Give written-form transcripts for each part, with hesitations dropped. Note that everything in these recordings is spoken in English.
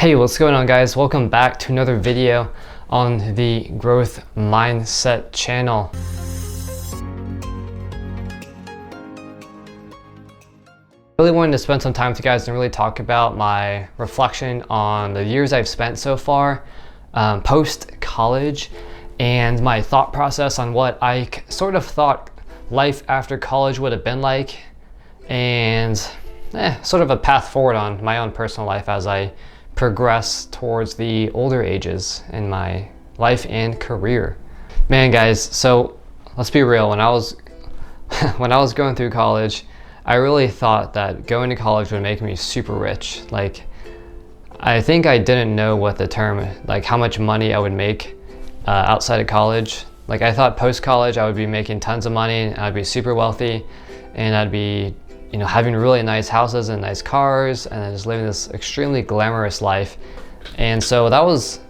Hey, what's going on, guys? Welcome back to another video on the Growth Mindset channel. I really wanted to spend some time with you guys and really talk about my reflection on the years I've spent so far post-college and my thought process on what I sort of thought life after college would have been like, and sort of a path forward on my own personal life as I progress towards the older ages in my life and career. Man, guys, so let's be real. When I was going through college, I really thought that going to college would make me super rich. Like, I think I didn't know what the term, like how much money I would make outside of college. Like, I thought post-college I would be making tons of money and I'd be super wealthy and I'd be having really nice houses and nice cars and just living this extremely glamorous life. And so that was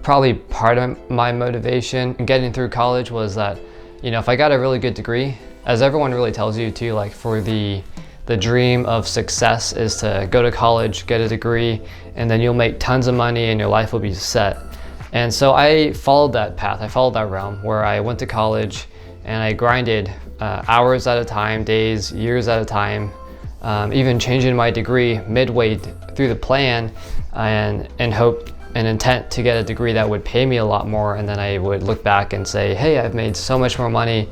probably part of my motivation in getting through college, was that, if I got a really good degree, as everyone really tells you to, like, for the dream of success is to go to college, get a degree, and then you'll make tons of money and your life will be set. And so I followed that path. I followed that realm where I went to college and I grinded hours at a time, days, years at a time, even changing my degree midway through the plan and hope and intent to get a degree that would pay me a lot more. And then I would look back and say, hey, I've made so much more money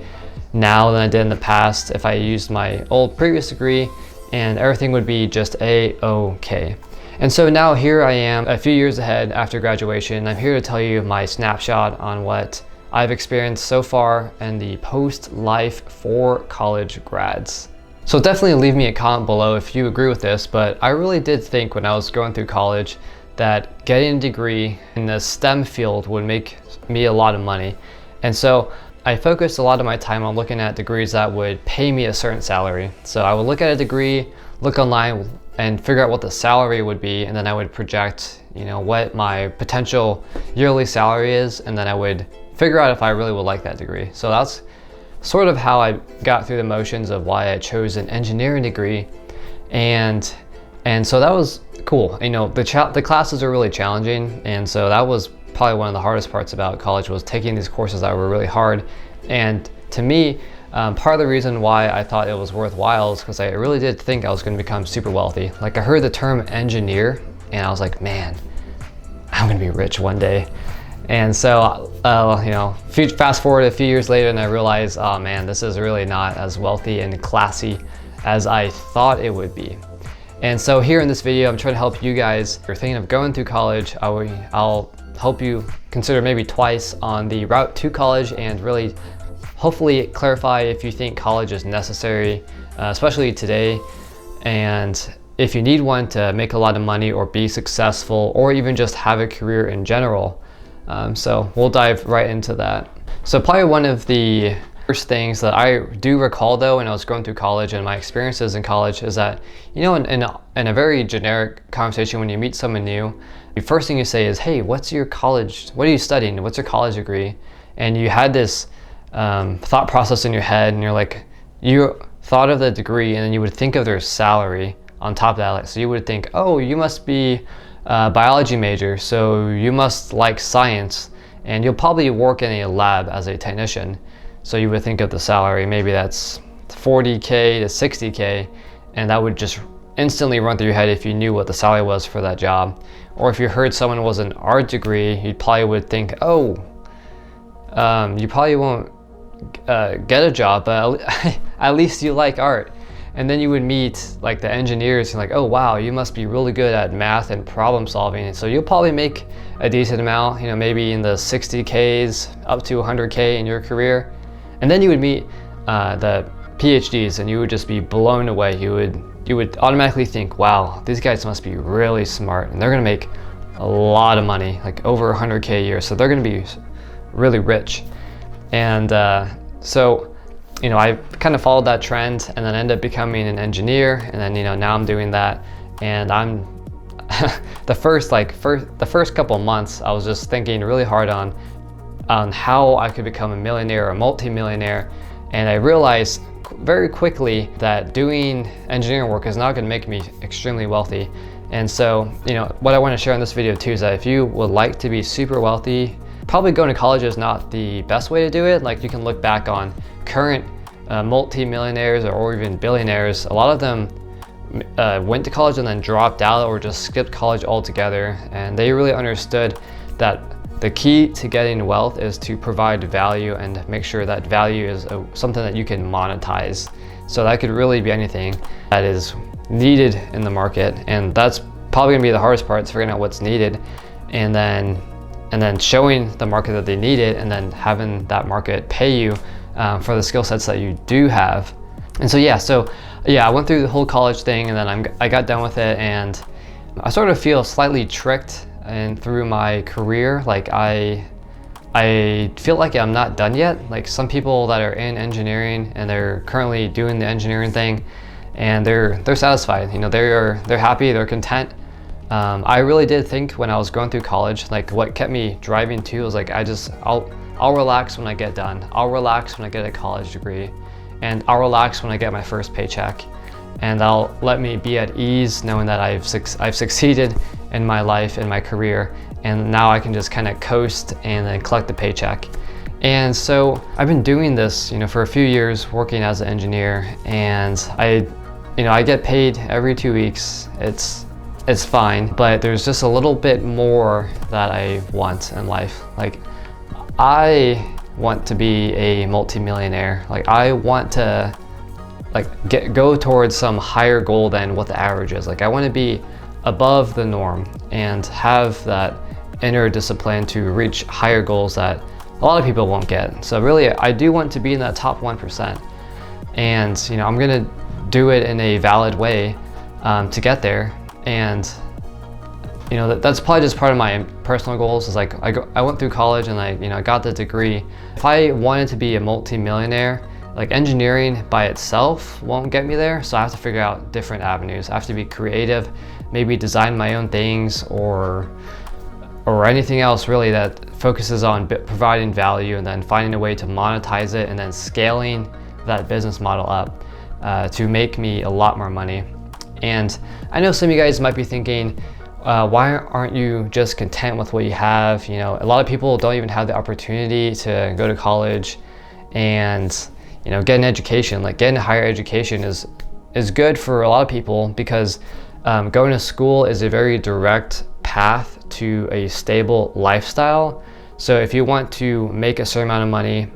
now than I did in the past if I used my old previous degree, and everything would be just a-okay. And so now here I am a few years ahead after graduation. I'm here to tell you my snapshot on what I've experienced so far in the post-life for college grads. So definitely leave me a comment below if you agree with this, but I really did think when I was going through college that getting a degree in the STEM field would make me a lot of money. And so I focused a lot of my time on looking at degrees that would pay me a certain salary. So I would look at a degree, look online, and figure out what the salary would be, and then I would project, what my potential yearly salary is, and then I would figure out if I really would like that degree. So that's sort of how I got through the motions of why I chose an engineering degree, and so that was cool. The classes are really challenging, and so that was probably one of the hardest parts about college, was taking these courses that were really hard. And to me, part of the reason why I thought it was worthwhile is because I really did think I was going to become super wealthy. Like, I heard the term engineer and I was like, man, I'm going to be rich one day. And so, fast forward a few years later and I realized, oh man, this is really not as wealthy and classy as I thought it would be. And so here in this video, I'm trying to help you guys. If you're thinking of going through college, I'll help you consider maybe twice on the route to college, and really hopefully clarify if you think college is necessary, especially today, and if you need one to make a lot of money or be successful or even just have a career in general. So we'll dive right into that. So probably one of the first things that I do recall, though, when I was going through college and my experiences in college, is that, in a very generic conversation, when you meet someone new, the first thing you say is, hey, what are you studying? What's your college degree? And you had this thought process in your head, and you thought of the degree, and then you would think of their salary on top of that. Like, so you would think, oh, you must be a biology major, so you must like science, and you'll probably work in a lab as a technician. So you would think of the salary, maybe that's 40K to 60K, and that would just instantly run through your head if you knew what the salary was for that job. Or if you heard someone was an art degree, you probably would think, oh, you probably won't get a job, but at least you like art. And then you would meet like the engineers, and like, oh wow, you must be really good at math and problem solving. And so you'll probably make a decent amount, maybe in the 60Ks up to 100K in your career. And then you would meet the PhDs, and you would just be blown away. You would automatically think, wow, these guys must be really smart, and they're gonna make a lot of money, like over 100K a year. So they're gonna be really rich. And so I kind of followed that trend, and then ended up becoming an engineer, and then now I'm doing that. And I'm the first couple of months I was just thinking really hard on how I could become a millionaire or a multi-millionaire, and I realized very quickly that doing engineering work is not going to make me extremely wealthy. And so, what I want to share in this video too is that if you would like to be super wealthy, probably going to college is not the best way to do it. Like, you can look back on current multi-millionaires or even billionaires. A lot of them went to college and then dropped out or just skipped college altogether. And they really understood that the key to getting wealth is to provide value and make sure that value is something that you can monetize. So that could really be anything that is needed in the market, and that's probably gonna be the hardest part, is figuring out what's needed, and then showing the market that they need it, and then having that market pay you for the skill sets that you do have. And so I went through the whole college thing, and then I got done with it, and I sort of feel slightly tricked and through my career. Like, I feel like I'm not done yet. Like, some people that are in engineering and they're currently doing the engineering thing, and they're satisfied. They're happy, they're content. I really did think when I was going through college, like, what kept me driving too was like, I'll relax when I get done. I'll relax when I get a college degree, and I'll relax when I get my first paycheck, and I'll let me be at ease knowing that I've succeeded in my life, in my career, and now I can just kind of coast and then collect the paycheck. And so I've been doing this, for a few years, working as an engineer, and I get paid every 2 weeks. It's fine, but there's just a little bit more that I want in life. Like, I want to be a multimillionaire. Like, I want to go towards some higher goal than what the average is. Like, I want to be above the norm and have that inner discipline to reach higher goals that a lot of people won't get. So really, I do want to be in that top 1%, and I'm gonna do it in a valid way to get there. And that's probably just part of my personal goals. Is like, I went through college and I got the degree. If I wanted to be a multi-millionaire, like, engineering by itself won't get me there, so I have to figure out different avenues. I have to be creative, maybe design my own things, or anything else really that focuses on providing value, and then finding a way to monetize it, and then scaling that business model up to make me a lot more money. And I know some of you guys might be thinking, why aren't you just content with what you have? A lot of people don't even have the opportunity to go to college and get an education. Like, getting a higher education is good for a lot of people, because going to school is a very direct path to a stable lifestyle. So if you want to make a certain amount of money,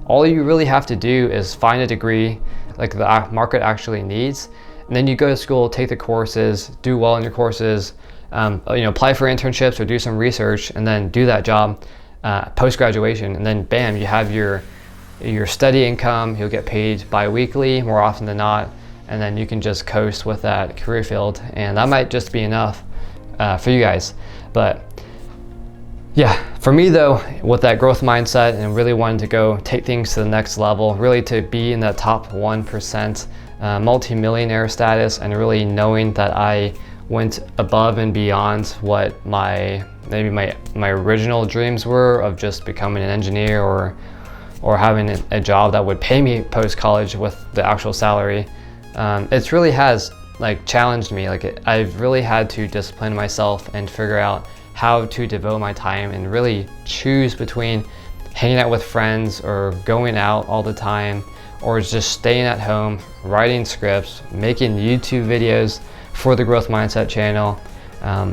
all you really have to do is find a degree like the market actually needs, and then you go to school, take the courses, do well in your courses, apply for internships or do some research, and then do that job post-graduation, and then bam, you have your steady income. You'll get paid bi-weekly more often than not, and then you can just coast with that career field, and that might just be enough for you guys. But yeah, for me though, with that growth mindset and really wanting to go take things to the next level, really to be in that top 1% multi-millionaire status, and really knowing that I went above and beyond what maybe my original dreams were of just becoming an engineer or having a job that would pay me post-college with the actual salary. It really has challenged me. I've really had to discipline myself and figure out how to devote my time and really choose between hanging out with friends or going out all the time, or just staying at home, writing scripts, making YouTube videos for the Growth Mindset channel,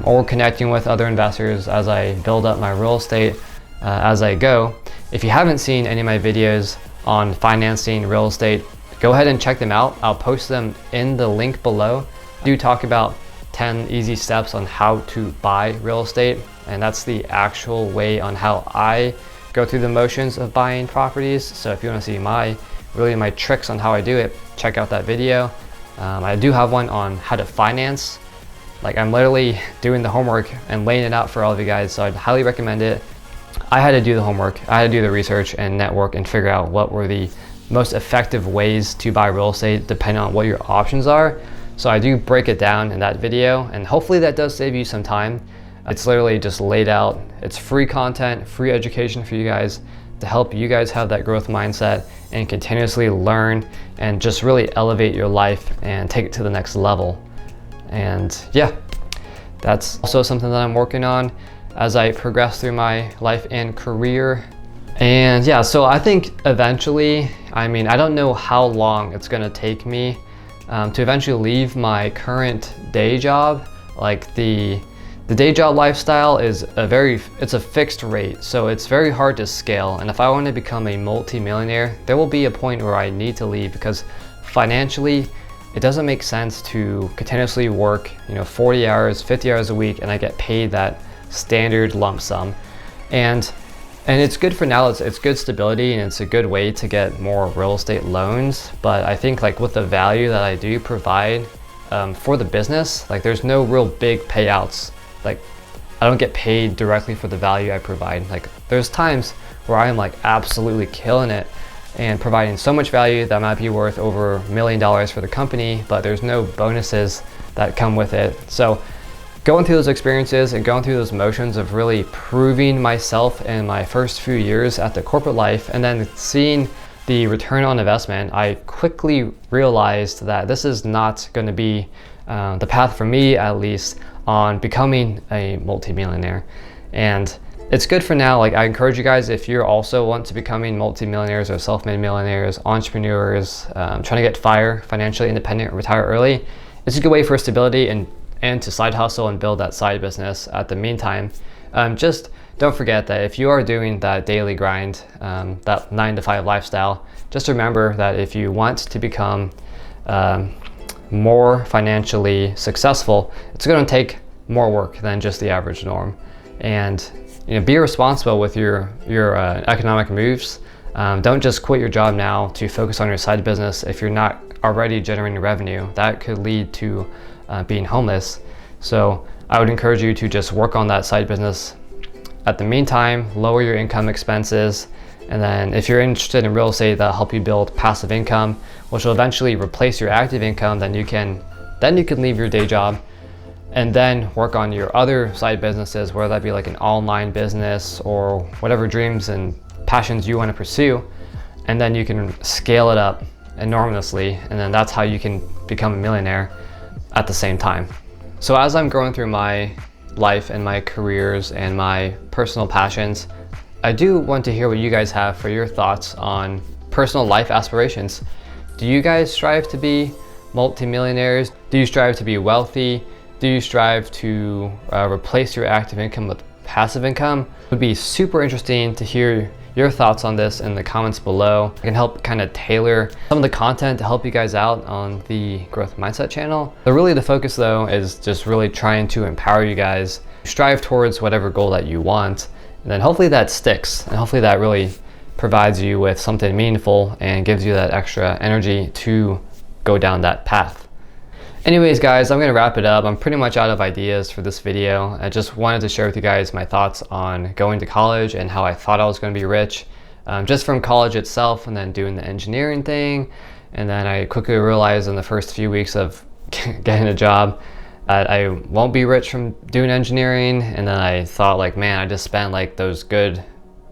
or connecting with other investors as I build up my real estate as I go. If you haven't seen any of my videos on financing real estate, go ahead and check them out. I'll post them in the link below. I do talk about 10 easy steps on how to buy real estate, and that's the actual way on how I go through the motions of buying properties. So if you want to see my tricks on how I do it, check out that video. I do have one on how to finance. I'm literally doing the homework and laying it out for all of you guys, so I'd highly recommend it. I had to do the homework, I had to do the research and network and figure out what were the most effective ways to buy real estate depending on what your options are. So I do break it down in that video, and hopefully that does save you some time. It's literally just laid out. It's free content, free education for you guys to help you guys have that growth mindset and continuously learn and just really elevate your life and take it to the next level. And yeah, That's also something that I'm working on as I progress through my life and career. And yeah, so I think eventually, I mean, I don't know how long it's gonna take me to eventually leave my current day job. Like the day job lifestyle is it's a fixed rate, so it's very hard to scale. And if I want to become a multi-millionaire, there will be a point where I need to leave, because financially, it doesn't make sense to continuously work, 40 hours, 50 hours a week, and I get paid that standard lump sum. And it's good for now, it's good stability, and it's a good way to get more real estate loans. But I think like with the value that I do provide for the business, like there's no real big payouts. Like I don't get paid directly for the value I provide. Like there's times where I'm like absolutely killing it and providing so much value that might be worth over $1 million for the company, but there's no bonuses that come with it. So going through those experiences and going through those motions of really proving myself in my first few years at the corporate life, and then seeing the return on investment, I quickly realized that this is not going to be the path for me, at least, on becoming a multimillionaire. And it's good for now. Like I encourage you guys, if you also want to becoming multimillionaires or self-made millionaires, entrepreneurs, trying to get financially independent, retire early, it's a good way for stability and to side hustle and build that side business at the meantime. Just don't forget that if you are doing that daily grind, that 9-to-5 lifestyle, just remember that if you want to become more financially successful, it's going to take more work than just the average norm. And be responsible with your economic moves. Don't just quit your job now to focus on your side business if you're not already generating revenue. That could lead to being homeless. So I would encourage you to just work on that side business at the meantime, lower your income expenses, and then if you're interested in real estate that'll help you build passive income, which will eventually replace your active income, then you can leave your day job and then work on your other side businesses, whether that be like an online business or whatever dreams and passions you want to pursue. And then you can scale it up enormously, and then that's how you can become a millionaire at the same time. So as I'm going through my life and my careers and my personal passions, I do want to hear what you guys have for your thoughts on personal life aspirations. Do you guys strive to be multimillionaires? Do you strive to be wealthy? Do you strive to replace your active income with passive income? It would be super interesting to hear your thoughts on this in the comments below. I can help kind of tailor some of the content to help you guys out on the Growth Mindset channel. But really the focus though is just really trying to empower you guys, strive towards whatever goal that you want, and then hopefully that sticks, and hopefully that really provides you with something meaningful and gives you that extra energy to go down that path. Anyways guys, I'm gonna wrap it up. I'm pretty much out of ideas for this video. I just wanted to share with you guys my thoughts on going to college and how I thought I was gonna be rich, just from college itself, and then doing the engineering thing. And then I quickly realized in the first few weeks of getting a job that I won't be rich from doing engineering. And then I thought like, man, I just spent like those good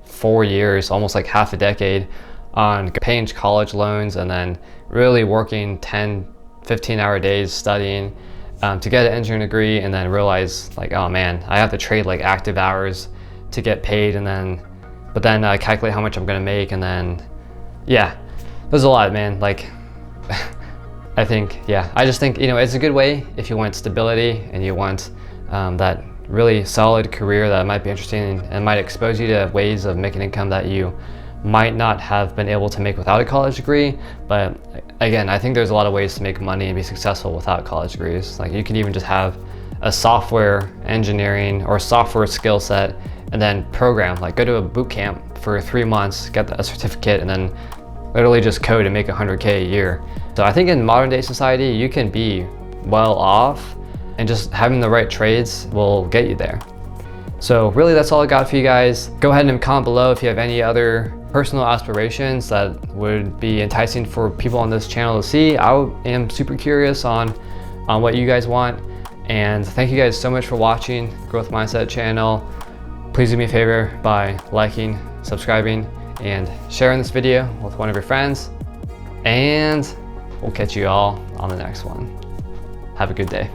4 years, almost like half a decade, on paying college loans and then really working 10-15-hour days studying to get an engineering degree, and then realize like, oh man, I have to trade like active hours to get paid, and then I calculate how much I'm gonna make, and then yeah, there's a lot, man. Like I just think it's a good way if you want stability and you want that really solid career that might be interesting and might expose you to ways of making income that you might not have been able to make without a college degree. But again, I think there's a lot of ways to make money and be successful without college degrees. Like you can even just have a software engineering or software skill set and then program, like go to a boot camp for 3 months, get a certificate, and then literally just code and make 100K a year. So I think in modern day society, you can be well off, and just having the right trades will get you there. So really that's all I got for you guys. Go ahead and comment below if you have any other personal aspirations that would be enticing for people on this channel to see. I am super curious on what you guys want. And thank you guys so much for watching Growth Mindset channel. Please do me a favor by liking, subscribing, and sharing this video with one of your friends. And we'll catch you all on the next one. Have a good day.